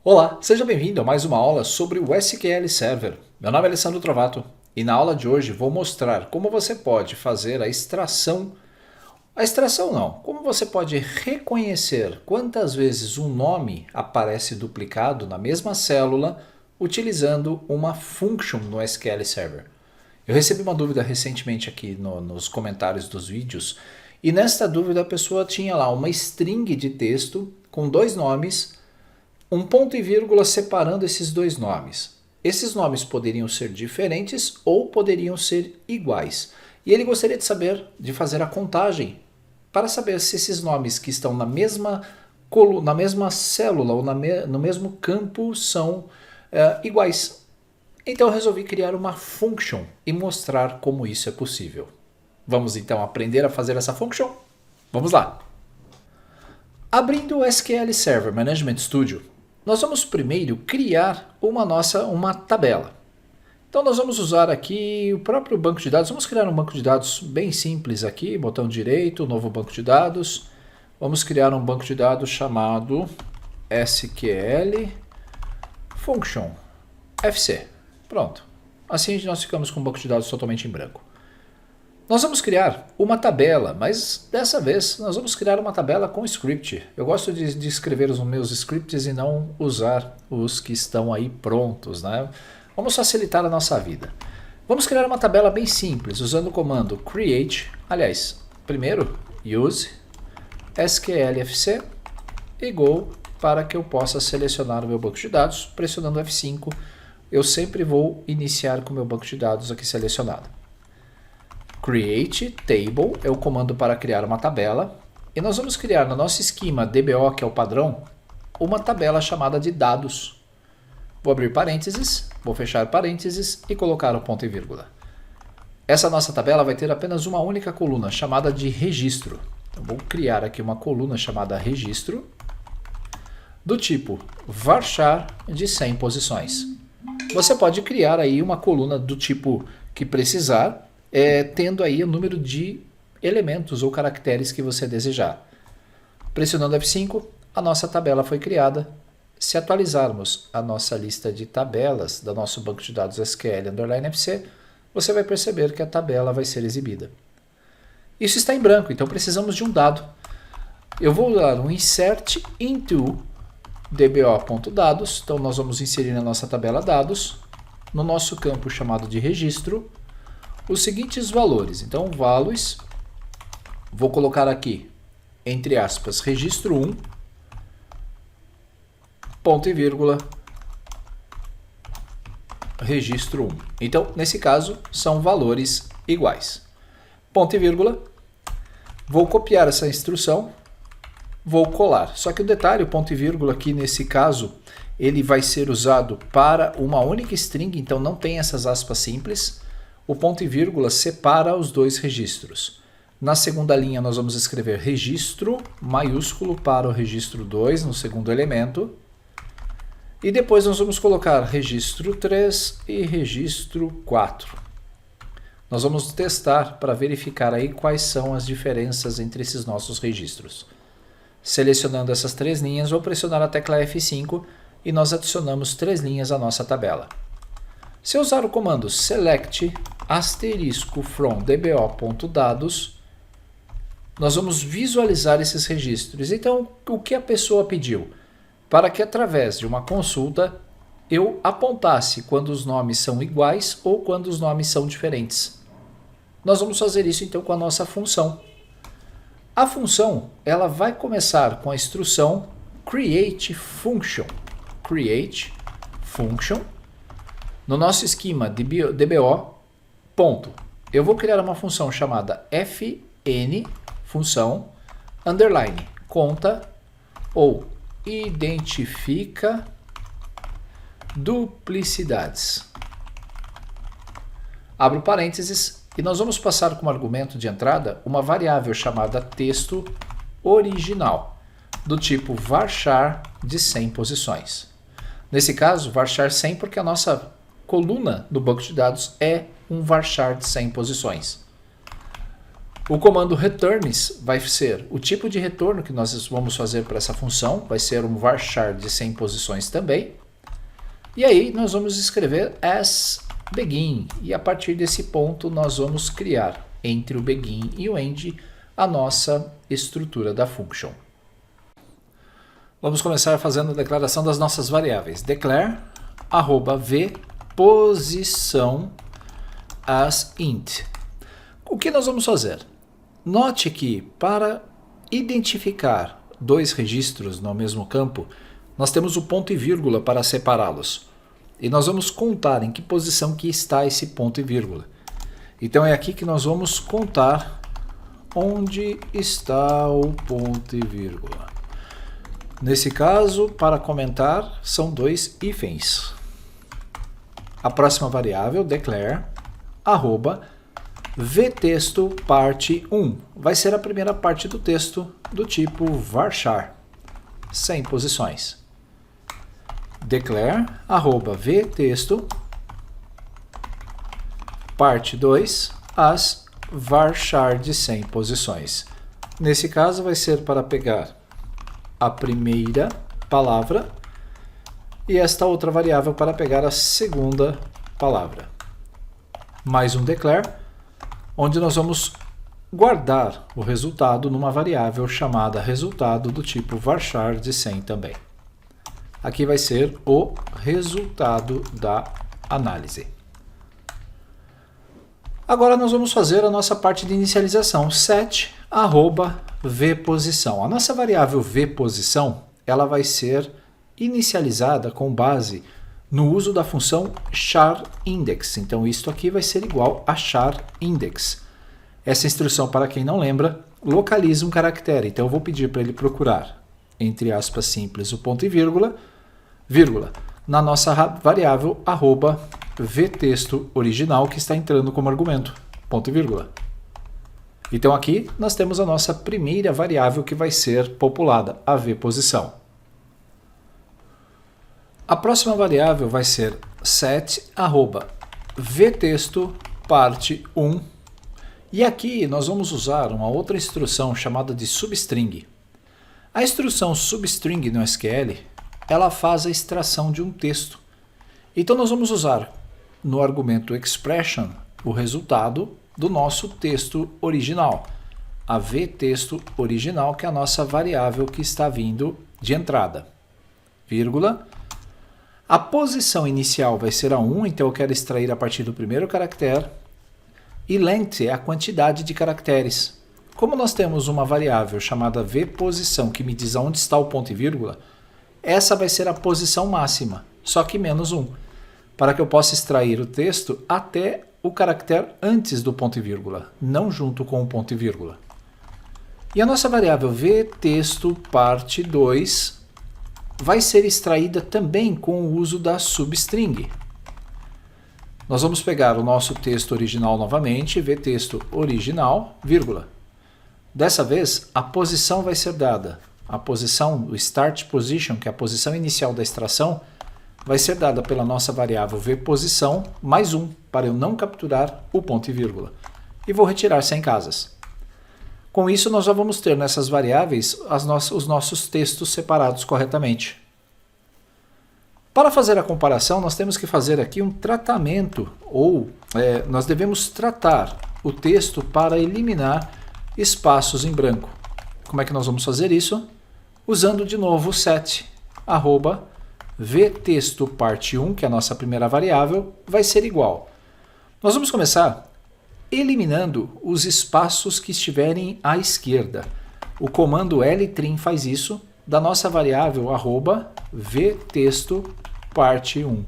Olá, seja bem-vindo a mais uma aula sobre o SQL Server. Meu nome é Alessandro Trovato e na aula de hoje vou mostrar como você pode fazer como você pode reconhecer quantas vezes um nome aparece duplicado na mesma célula utilizando uma function no SQL Server. Eu recebi uma dúvida recentemente aqui nos comentários dos vídeos e nesta dúvida a pessoa tinha lá uma string de texto com dois nomes, um ponto e vírgula separando esses dois nomes. Esses nomes poderiam ser diferentes ou poderiam ser iguais. E ele gostaria de fazer a contagem para saber se esses nomes que estão na mesma célula ou no mesmo campo são iguais. Então eu resolvi criar uma function e mostrar como isso é possível. Vamos então aprender a fazer essa function? Vamos lá! Abrindo o SQL Server Management Studio, nós vamos primeiro criar uma tabela. Então nós vamos usar aqui o próprio banco de dados. Vamos criar um banco de dados bem simples aqui, botão direito, novo banco de dados. Vamos criar um banco de dados chamado SQL Function FC. Pronto. Assim nós ficamos com um banco de dados totalmente em branco. Nós vamos criar uma tabela, mas dessa vez nós vamos criar uma tabela com script. Eu gosto de escrever os meus scripts e não usar os que estão aí prontos, né? Vamos facilitar a nossa vida. Vamos criar uma tabela bem simples, usando o comando create, primeiro use SQLFC e go para que eu possa selecionar o meu banco de dados. Pressionando F5, eu sempre vou iniciar com o meu banco de dados aqui selecionado. Create table é o comando para criar uma tabela e nós vamos criar no nosso esquema DBO, que é o padrão, uma tabela chamada de dados. Vou abrir parênteses, vou fechar parênteses e colocar o ponto e vírgula. Essa nossa tabela vai ter apenas uma única coluna chamada de registro. Então vou criar aqui uma coluna chamada registro do tipo varchar de 100 posições. Você pode criar aí uma coluna do tipo que precisar, tendo aí o número de elementos ou caracteres que você desejar. Pressionando F5, a nossa tabela foi criada. Se atualizarmos a nossa lista de tabelas do nosso banco de dados SQL_FC, você vai perceber que a tabela vai ser exibida. Isso está em branco, então precisamos de um dado. Eu vou dar um insert into dbo.dados, então nós vamos inserir na nossa tabela dados, no nosso campo chamado de registro, os seguintes valores. Então, values, vou colocar aqui, entre aspas, registro 1, ponto e vírgula, registro 1. Então, nesse caso, são valores iguais. Ponto e vírgula, vou copiar essa instrução, vou colar. Só que o detalhe, o ponto e vírgula aqui nesse caso, ele vai ser usado para uma única string, então não tem essas aspas simples. O ponto e vírgula separa os dois registros. Na segunda linha nós vamos escrever registro maiúsculo para o registro 2 no segundo elemento. E depois nós vamos colocar registro 3 e registro 4. Nós vamos testar para verificar aí quais são as diferenças entre esses nossos registros. Selecionando essas três linhas, vou pressionar a tecla F5 e nós adicionamos 3 linhas à nossa tabela. Se eu usar o comando select asterisco from dbo.dados, nós vamos visualizar esses registros. Então, o que a pessoa pediu? Para que através de uma consulta eu apontasse quando os nomes são iguais ou quando os nomes são diferentes. Nós vamos fazer isso então com a nossa função. A função ela vai começar com a instrução create function. Create function. No nosso esquema DBO, ponto. Eu vou criar uma função chamada fn, função, underline, conta ou identifica duplicidades. Abro parênteses e nós vamos passar como argumento de entrada uma variável chamada texto original, do tipo varchar de 100 posições. Nesse caso, varchar 100 porque a nossa coluna do banco de dados é um varchar de 100 posições. O comando returns vai ser o tipo de retorno que nós vamos fazer para essa função, vai ser um varchar de 100 posições também. E aí nós vamos escrever as begin, e a partir desse ponto nós vamos criar entre o begin e o end a nossa estrutura da function. Vamos começar fazendo a declaração das nossas variáveis. Declare @v_posição as int. O que nós vamos fazer? Note que para identificar dois registros no mesmo campo, nós temos o ponto e vírgula para separá-los. E nós vamos contar em que posição que está esse ponto e vírgula. Então é aqui que nós vamos contar onde está o ponto e vírgula. Nesse caso, para comentar, são dois hífens. A próxima variável, declare, @vtexto parte 1. Vai ser a primeira parte do texto do tipo varchar, 100 posições. Declare, @vtexto parte 2, as varchar de 100 posições. Nesse caso, vai ser para pegar a primeira palavra e esta outra variável para pegar a segunda palavra. Mais um declare, onde nós vamos guardar o resultado numa variável chamada resultado do tipo varchar de 100 também. Aqui vai ser o resultado da análise. Agora nós vamos fazer a nossa parte de inicialização, set @vposição. A nossa variável vposição, ela vai ser inicializada com base no uso da função char_index. Então isto aqui vai ser igual a char_index. Essa instrução, para quem não lembra, localiza um caractere. Então eu vou pedir para ele procurar, entre aspas simples, o ponto e vírgula, na nossa variável @vtexto original que está entrando como argumento, ponto e vírgula. Então aqui nós temos a nossa primeira variável que vai ser populada, a vposição. A próxima variável vai ser set @vtexto parte 1. E aqui nós vamos usar uma outra instrução chamada de substring. A instrução substring no SQL, ela faz a extração de um texto. Então nós vamos usar no argumento expression o resultado do nosso texto original, a vtexto original, que é a nossa variável que está vindo de entrada, vírgula. A posição inicial vai ser a 1, então eu quero extrair a partir do primeiro caractere, e length é a quantidade de caracteres. Como nós temos uma variável chamada vposição que me diz aonde está o ponto e vírgula, essa vai ser a posição máxima, só que menos 1, para que eu possa extrair o texto até o caractere antes do ponto e vírgula, não junto com o ponto e vírgula. E a nossa variável vtexto parte 2 vai ser extraída também com o uso da substring. Nós vamos pegar o nosso texto original novamente, vtexto original, vírgula. Dessa vez, a posição vai ser dada. A posição, o start position, que é a posição inicial da extração, vai ser dada pela nossa variável vposição mais 1, para eu não capturar o ponto e vírgula. E vou retirar 100 casas. Com isso, nós já vamos ter nessas variáveis os nossos textos separados corretamente. Para fazer a comparação, nós temos que fazer aqui um tratamento, ou nós devemos tratar o texto para eliminar espaços em branco. Como é que nós vamos fazer isso? Usando de novo o set @vtexto parte 1, que é a nossa primeira variável, vai ser igual. Nós vamos começar eliminando os espaços que estiverem à esquerda. O comando ltrim faz isso da nossa variável @vtexto parte 1.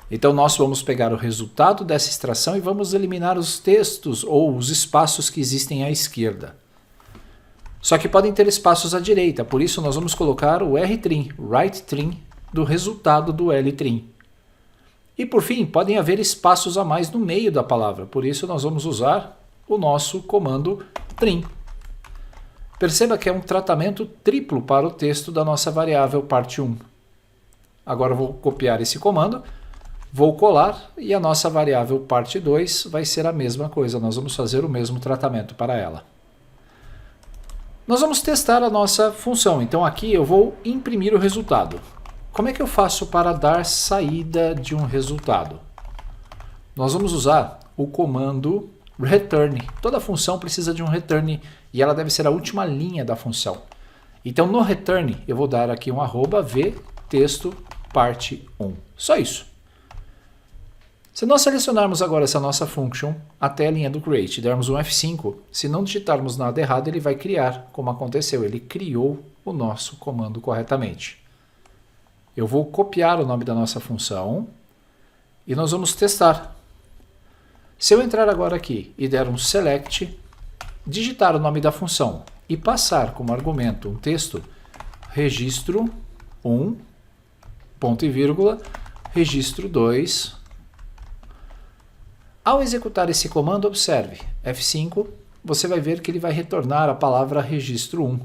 Então nós vamos pegar o resultado dessa extração e vamos eliminar os textos ou os espaços que existem à esquerda. Só que podem ter espaços à direita, por isso nós vamos colocar o rtrim, right trim, do resultado do ltrim. E por fim, podem haver espaços a mais no meio da palavra, por isso nós vamos usar o nosso comando trim. Perceba que é um tratamento triplo para o texto da nossa variável parte 1. Agora eu vou copiar esse comando Vou colar e a nossa variável part2 vai ser a mesma coisa, nós vamos fazer o mesmo tratamento para ela. Nós vamos testar a nossa função, então aqui eu vou imprimir o resultado. Como é que eu faço para dar saída de um resultado? Nós vamos usar o comando return. Toda função precisa de um return e ela deve ser a última linha da função. Então no return eu vou dar aqui um @vtexto part1. Só isso. Se nós selecionarmos agora essa nossa function até a linha do create e dermos um F5, se não digitarmos nada errado, ele vai criar, como aconteceu, ele criou o nosso comando corretamente. Eu vou copiar o nome da nossa função e nós vamos testar. Se eu entrar agora aqui e der um select, digitar o nome da função e passar como argumento um texto, registro 1, ponto e vírgula, registro 2. Ao executar esse comando, observe, F5, você vai ver que ele vai retornar a palavra registro 1.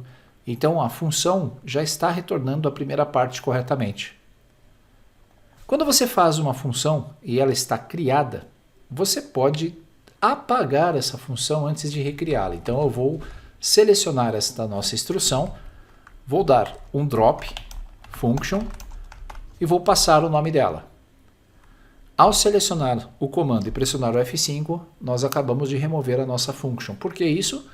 Então a função já está retornando a primeira parte corretamente. Quando você faz uma função e ela está criada, você pode apagar essa função antes de recriá-la. Então eu vou selecionar esta nossa instrução, vou dar um drop function e vou passar o nome dela. Ao selecionar o comando e pressionar o F5, nós acabamos de remover a nossa function. Por que isso?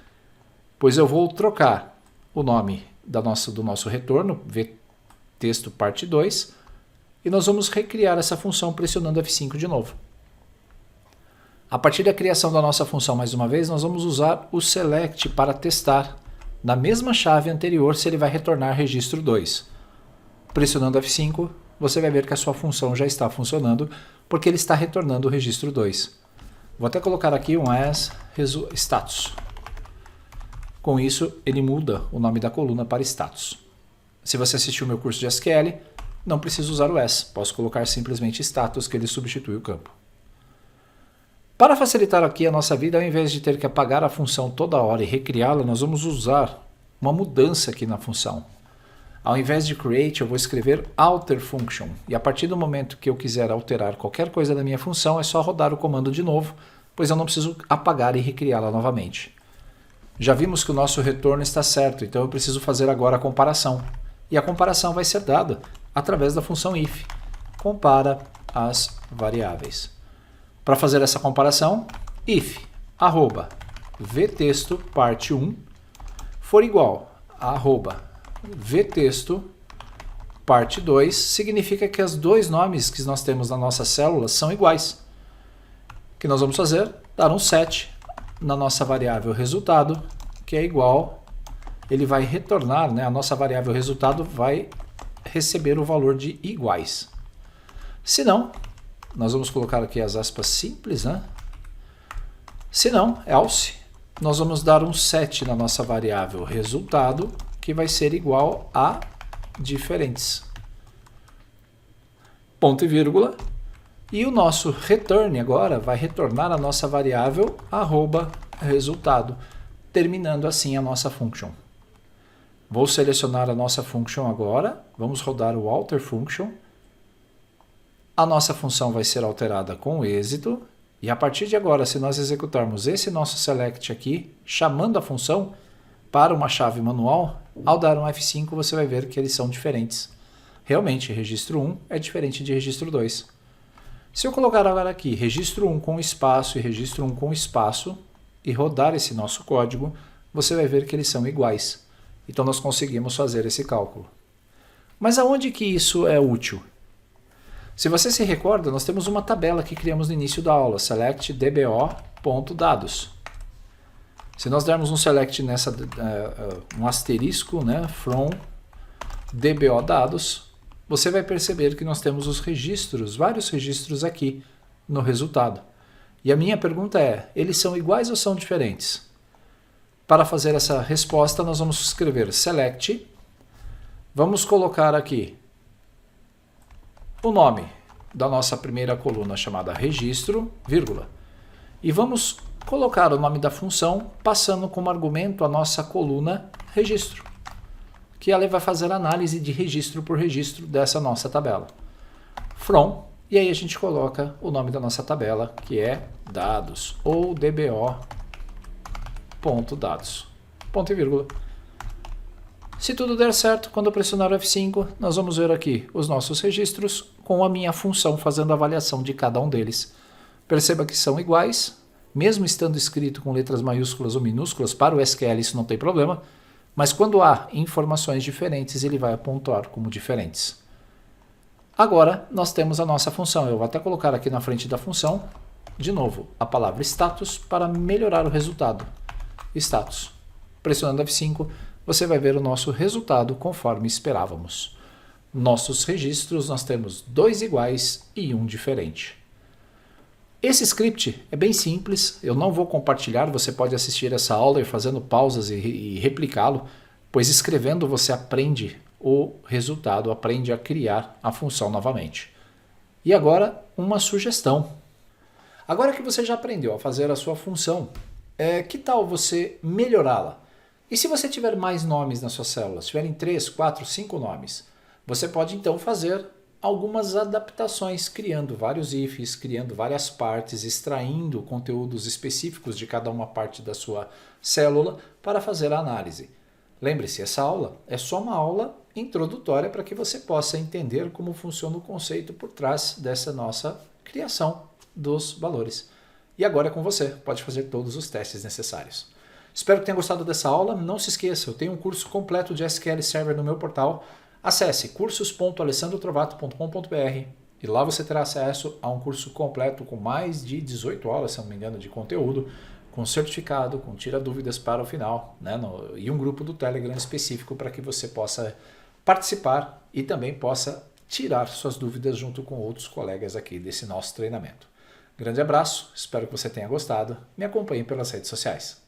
Pois eu vou trocar o nome do nosso retorno, vtexto part2, e nós vamos recriar essa função pressionando F5 de novo. A partir da criação da nossa função, mais uma vez, nós vamos usar o select para testar na mesma chave anterior se ele vai retornar registro 2. Pressionando F5, você vai ver que a sua função já está funcionando, porque ele está retornando o registro 2. Vou até colocar aqui um as status. Com isso, ele muda o nome da coluna para status. Se você assistiu o meu curso de SQL, não preciso usar o as. Posso colocar simplesmente status, que ele substitui o campo. Para facilitar aqui a nossa vida, ao invés de ter que apagar a função toda hora e recriá-la, nós vamos usar uma mudança aqui na função. Ao invés de create, eu vou escrever alter function. E a partir do momento que eu quiser alterar qualquer coisa da minha função, é só rodar o comando de novo, pois eu não preciso apagar e recriá-la novamente. Já vimos que o nosso retorno está certo, então eu preciso fazer agora a comparação. E a comparação vai ser dada através da função if. Compara as variáveis. Para fazer essa comparação, if @vtexto part1 for igual a vtexto part2, significa que os dois nomes que nós temos na nossa célula são iguais. O que nós vamos fazer? Dar um set na nossa variável resultado, que é igual, ele vai retornar, a nossa variável resultado vai receber o valor de iguais. Se não, nós vamos colocar aqui as aspas simples, Se não, else, nós vamos dar um set na nossa variável resultado, que vai ser igual a diferentes. Ponto e vírgula. E o nosso return agora vai retornar a nossa variável @resultado, terminando assim a nossa function. Vou selecionar a nossa function agora, vamos rodar o alter function. A nossa função vai ser alterada com êxito, e a partir de agora, se nós executarmos esse nosso select aqui, chamando a função para uma chave manual, ao dar um F5 você vai ver que eles são diferentes. Realmente, registro 1 é diferente de registro 2. Se eu colocar agora aqui registro 1 com espaço e registro 1 com espaço e rodar esse nosso código, você vai ver que eles são iguais. Então nós conseguimos fazer esse cálculo. Mas aonde que isso é útil? Se você se recorda, nós temos uma tabela que criamos no início da aula, select dbo.dados. Se nós dermos um select nessa, um asterisco, from dbo dados, você vai perceber que nós temos os registros, vários registros aqui no resultado. E a minha pergunta é, eles são iguais ou são diferentes? Para fazer essa resposta, nós vamos escrever select, vamos colocar aqui o nome da nossa primeira coluna chamada registro, vírgula, e vamos colocar o nome da função passando como argumento a nossa coluna registro, que ela vai fazer análise de registro por registro dessa nossa tabela. From, E aí a gente coloca o nome da nossa tabela, que é dados, ou dbo.dados, ponto e vírgula. Se tudo der certo, quando eu pressionar o F5, nós vamos ver aqui os nossos registros com a minha função fazendo a avaliação de cada um deles. Perceba que são iguais, mesmo estando escrito com letras maiúsculas ou minúsculas, para o SQL isso não tem problema, mas quando há informações diferentes, ele vai apontar como diferentes. Agora, nós temos a nossa função. Eu vou até colocar aqui na frente da função, de novo, a palavra status para melhorar o resultado. Status. Pressionando F5, você vai ver o nosso resultado conforme esperávamos. Nossos registros, nós temos 2 iguais e 1 diferente. Esse script é bem simples, eu não vou compartilhar, você pode assistir essa aula e fazendo pausas e replicá-lo, pois escrevendo você aprende o resultado, aprende a criar a função novamente. E agora, uma sugestão. Agora que você já aprendeu a fazer a sua função, que tal você melhorá-la? E se você tiver mais nomes nas suas células, tiverem 3, 4, 5 nomes, você pode então fazer algumas adaptações, criando vários ifs, criando várias partes, extraindo conteúdos específicos de cada uma parte da sua célula para fazer a análise. Lembre-se, essa aula é só uma aula introdutória para que você possa entender como funciona o conceito por trás dessa nossa criação dos valores. E agora é com você, pode fazer todos os testes necessários. Espero que tenha gostado dessa aula. Não se esqueça, eu tenho um curso completo de SQL Server no meu portal. Acesse cursos.alessandrotrovato.com.br e lá você terá acesso a um curso completo com mais de 18 aulas, se não me engano, de conteúdo, com certificado, com tira dúvidas para o final, né? E um grupo do Telegram específico para que você possa participar e também possa tirar suas dúvidas junto com outros colegas aqui desse nosso treinamento. Grande abraço, espero que você tenha gostado. Me acompanhe pelas redes sociais.